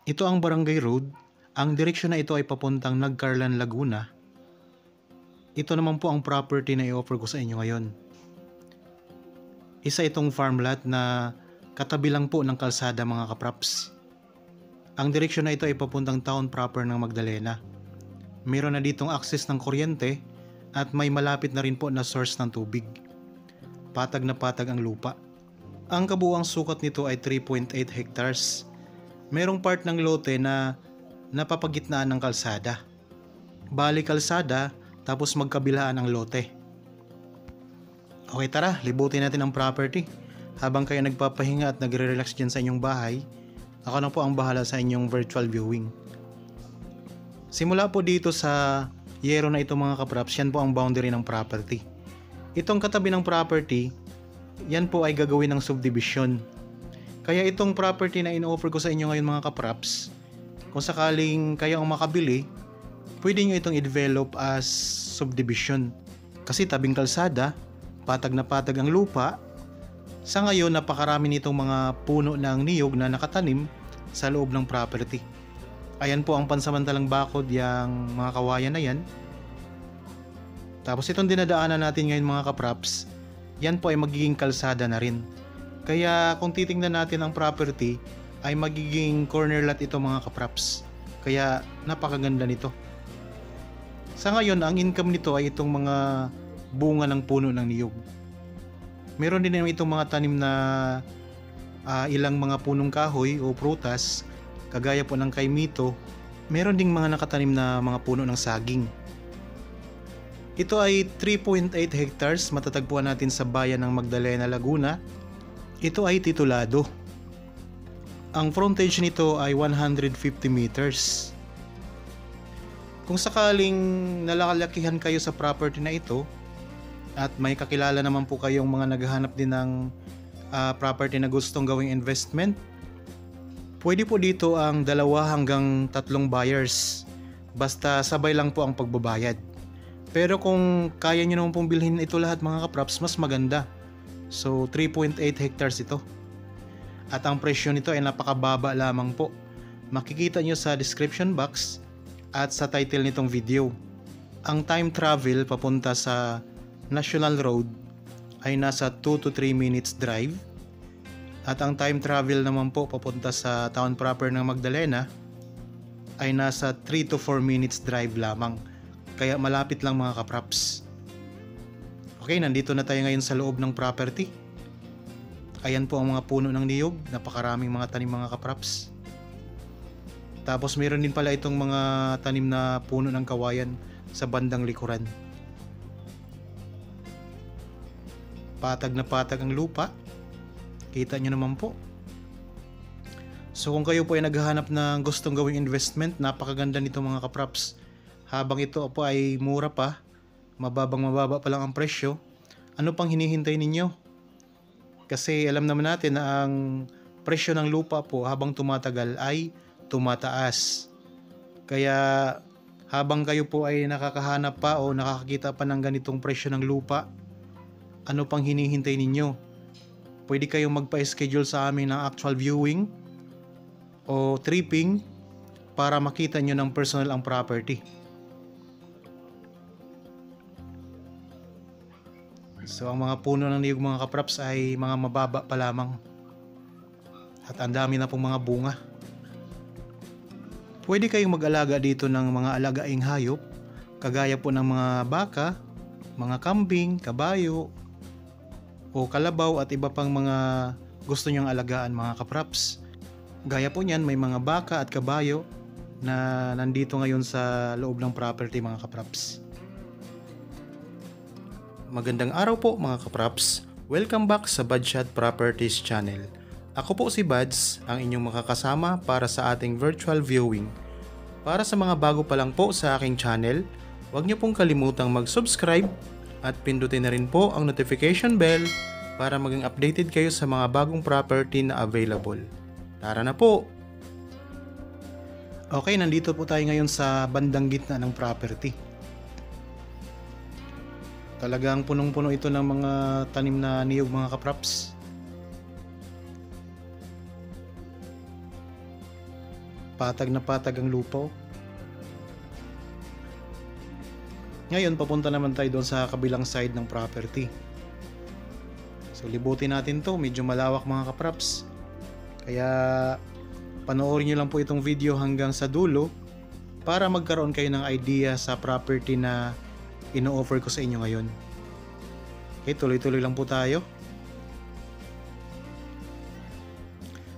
Ito ang Barangay Road. Ang direksyon na ito ay papuntang Nagcarlan, Laguna. Ito naman po ang property na i-offer ko sa inyo ngayon. Isa itong farm lot na katabi lang po ng kalsada mga kapraps. Ang direksyon na ito ay papuntang town proper ng Magdalena. Meron na ditong access ng kuryente at may malapit na rin po na source ng tubig. Patag na patag ang lupa. Ang kabuuang sukat nito ay 3.8 hectares. Merong part ng lote na napapagitnaan ng kalsada. Bali kalsada tapos magkabilaan ang lote. Okay, tara, libutin natin ang property. Habang kayo nagpapahinga at nagre-relax dyan sa inyong bahay, ako na po ang bahala sa inyong virtual viewing. Simula po dito sa yero na ito mga kapraps, yan po ang boundary ng property. Itong katabi ng property, yan po ay gagawin ng subdivision. Kaya itong property na in-offer ko sa inyo ngayon mga kapraps, kung sakaling kayo ang makabili, pwede nyo itong i-develop as subdivision. Kasi tabing kalsada, patag na patag ang lupa. Sa ngayon, napakarami nitong mga puno ng niyog na nakatanim sa loob ng property. Ayan po ang pansamantalang bakod, yung mga kawayan na yan. Tapos itong dinadaanan natin ngayon mga kapraps, yan po ay magiging kalsada na rin. Kaya kung titingnan natin ang property, ay magiging corner lot ito mga kapraps. Kaya napakaganda nito. Sa ngayon, ang income nito ay itong mga bunga ng puno ng niyog. Meron din naman itong mga tanim na ilang mga punong kahoy o prutas, kagaya po ng kaimito. Meron ding mga nakatanim na mga puno ng saging. Ito ay 3.8 hectares, matatagpuan natin sa bayan ng Magdalena, Laguna. Ito ay titulado. Ang frontage nito ay 150 meters. Kung sakaling nalalakihan kayo sa property na ito, at may kakilala naman po kayong mga naghahanap din ng property na gustong gawing investment, pwede po dito ang 2 hanggang 3 buyers. Basta sabay lang po ang pagbabayad. Pero kung kaya nyo naman pong bilhin ito lahat mga kapraps, mas maganda. So 3.8 hectares ito. At ang presyo nito ay napakababa lamang po. Makikita nyo sa description box at sa title nitong video. Ang time travel papunta sa National Road ay nasa 2 to 3 minutes drive. At ang time travel naman po papunta sa town proper ng Magdalena ay nasa 3 to 4 minutes drive lamang. Kaya malapit lang mga kapraps. Okay, nandito na tayo ngayon sa loob ng property. Ayan po ang mga puno ng niyog, napakaraming mga tanim mga kapraps. Tapos meron din pala itong mga tanim na puno ng kawayan sa bandang likuran. Patag na patag ang lupa. Kita nyo naman po. So kung kayo po ay naghahanap ng gustong gawing investment, napakaganda nito mga kapraps. Habang ito po ay mura pa, mababa pa lang ang presyo, ano pang hinihintay ninyo? Kasi alam naman natin na ang presyo ng lupa po habang tumatagal ay tumataas. Kaya habang kayo po ay nakakahanap pa o nakakakita pa ng ganitong presyo ng lupa, ano pang hinihintay ninyo? Pwede kayong magpa-schedule sa amin ng actual viewing o tripping para makita nyo ng personal ang property. So ang mga puno ng niyog mga kapraps ay mga mababa pa lamang. At ang dami na pong mga bunga. Pwede kayong mag-alaga dito ng mga alagaing hayop, kagaya po ng mga baka, mga kambing, kabayo, o kalabaw at iba pang mga gusto nyong alagaan mga kapraps. Gaya po niyan, may mga baka at kabayo na nandito ngayon sa loob ng property mga kapraps. Magandang araw po mga kapraps. Welcome back sa Badshot Properties channel. Ako po si Bads, ang inyong makakasama para sa ating virtual viewing. Para sa mga bago pa lang po sa aking channel, huwag niyo pong kalimutang mag-subscribe at pindutin na rin po ang notification bell para maging updated kayo sa mga bagong property na available. Tara na po! Okay, nandito po tayo ngayon sa bandang gitna ng property. Talagang punong-puno ito ng mga tanim na niyog mga kapraps. Patag na patag ang lupa. Ngayon, papunta naman tayo doon sa kabilang side ng property. So, libutin natin to. Medyo malawak mga kapraps. Kaya, panoorin nyo lang po itong video hanggang sa dulo para magkaroon kayo ng idea sa property na ino-offer ko sa inyo ngayon. Okay, tuloy-tuloy lang po tayo.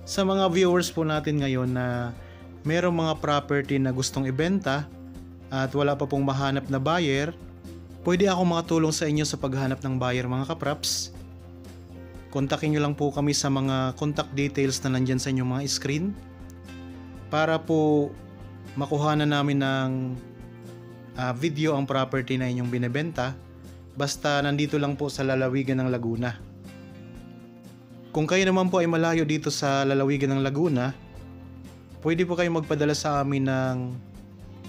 Sa mga viewers po natin ngayon na merong mga property na gustong ibenta at wala pa pong mahanap na buyer, pwede ako makatulong sa inyo sa paghanap ng buyer mga kapraps. Kontakin nyo lang po kami sa mga contact details na nandyan sa inyong mga screen para po makuha na namin ng video ang property na inyong binebenta, basta nandito lang po sa lalawigan ng Laguna. Kung kayo naman po ay malayo dito sa lalawigan ng Laguna, pwede po kayo magpadala sa amin ng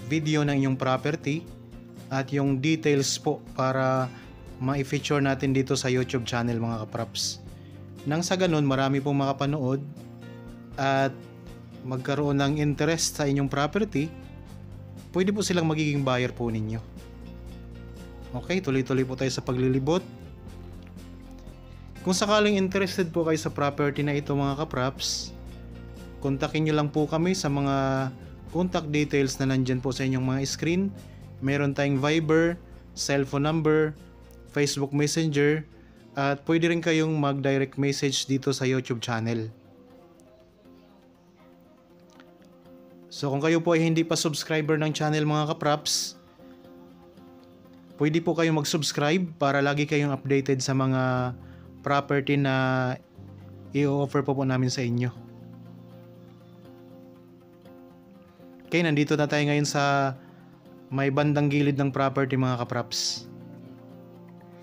video ng inyong property at yung details po para ma-feature natin dito sa YouTube channel mga kapraps. Nang sa ganun, marami pong makapanood at magkaroon ng interest sa inyong property, pwede po silang magiging buyer po ninyo. Okay, tuloy-tuloy po tayo sa paglilibot. Kung sakaling interested po kayo sa property na ito mga kapraps, kontakin nyo lang po kami sa mga contact details na nandyan po sa inyong mga screen. Meron tayong Viber, cellphone number, Facebook Messenger, at pwede rin kayong mag-direct message dito sa YouTube channel. So kung kayo po ay hindi pa subscriber ng channel mga kapraps, pwede po kayong mag-subscribe para lagi kayong updated sa mga property na i-offer po namin sa inyo. Okay, nandito na tayo ngayon sa may bandang gilid ng property mga kapraps.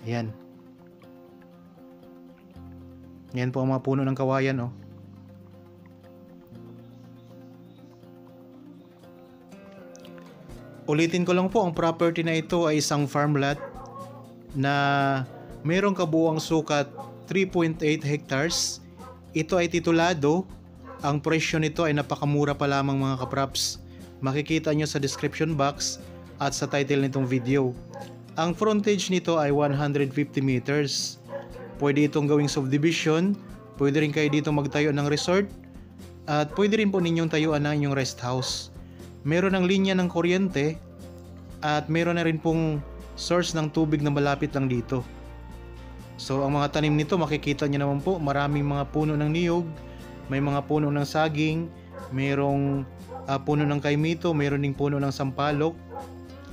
Ayan. Yan po ang mga puno ng kawayan, oh. Ulitin ko lang po, ang property na ito ay isang farmland na mayroong kabuuang sukat 3.8 hectares. Ito ay titulado. Ang presyo nito ay napakamura pa lamang mga kapraps. Makikita nyo sa description box at sa title nitong video. Ang frontage nito ay 150 meters. Pwede itong gawing subdivision. Pwede rin kayo dito magtayo ng resort. At pwede rin po ninyong tayuan ng inyong rest house. Meron ng linya ng kuryente. At meron na rin pong source ng tubig na malapit lang dito. So ang mga tanim nito makikita nyo naman po. Maraming mga puno ng niyog. May mga puno ng saging. Merong puno ng kaimito, mayroon ding puno ng sampalok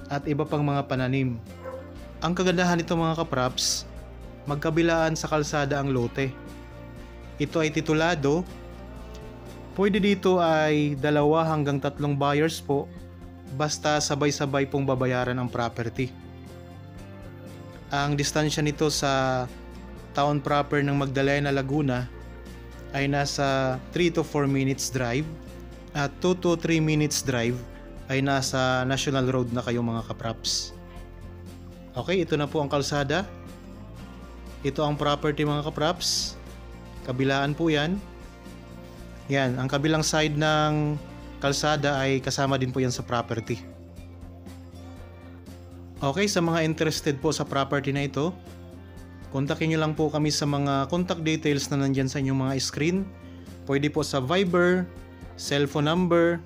at iba pang mga pananim. Ang kagandahan nito mga kapraps, magkabilaan sa kalsada ang lote. Ito ay titulado. Pwede dito ay 2 hanggang 3 buyers po, basta sabay-sabay pong babayaran ang property. Ang distansya nito sa town proper ng Magdalena, Laguna ay nasa 3 to 4 minutes drive. At 2 to 3 minutes drive ay nasa National Road na kayo mga kapraps. Okay, ito na po ang kalsada. Ito ang property mga kapraps. Kabilaan po yan. Yan, ang kabilang side ng kalsada ay kasama din po yan sa property. Okay, sa mga interested po sa property na ito, kontakin nyo lang po kami sa mga contact details na nandyan sa inyong mga screen. Pwede po sa Viber, cellphone number,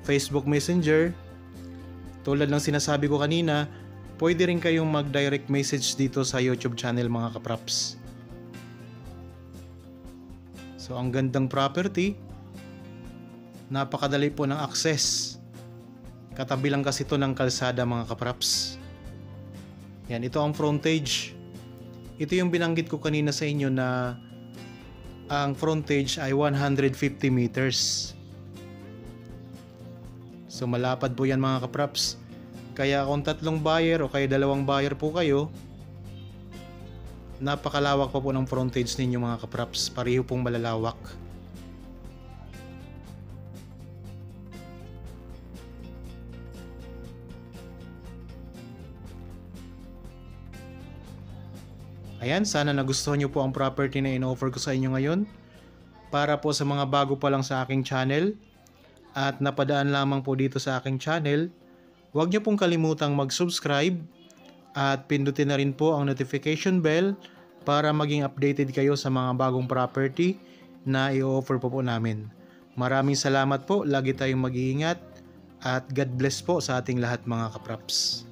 Facebook Messenger. Tulad ng sinasabi ko kanina, pwede rin kayong mag-direct message dito sa YouTube channel mga kapraps. So ang gandang property, napakadali po ng access. Katabi lang kasi ito ng kalsada mga kapraps. Yan, ito ang frontage. Ito yung binanggit ko kanina sa inyo na ang frontage ay 150 meters. So malapad po yan mga kapraps. Kaya kung 3 buyer o kaya 2 buyer po kayo, napakalawak pa po ng frontage ninyo mga kapraps. Pareho pong malalawak. Ayan, sana nagustuhan nyo po ang property na in-offer ko sa inyo ngayon. Para po sa mga bago pa lang sa aking channel, at napadaan lamang po dito sa aking channel, huwag niyo pong kalimutang mag-subscribe at pindutin na rin po ang notification bell para maging updated kayo sa mga bagong property na i-offer po namin. Maraming salamat po, lagi tayong mag-iingat at God bless po sa ating lahat mga kapraps.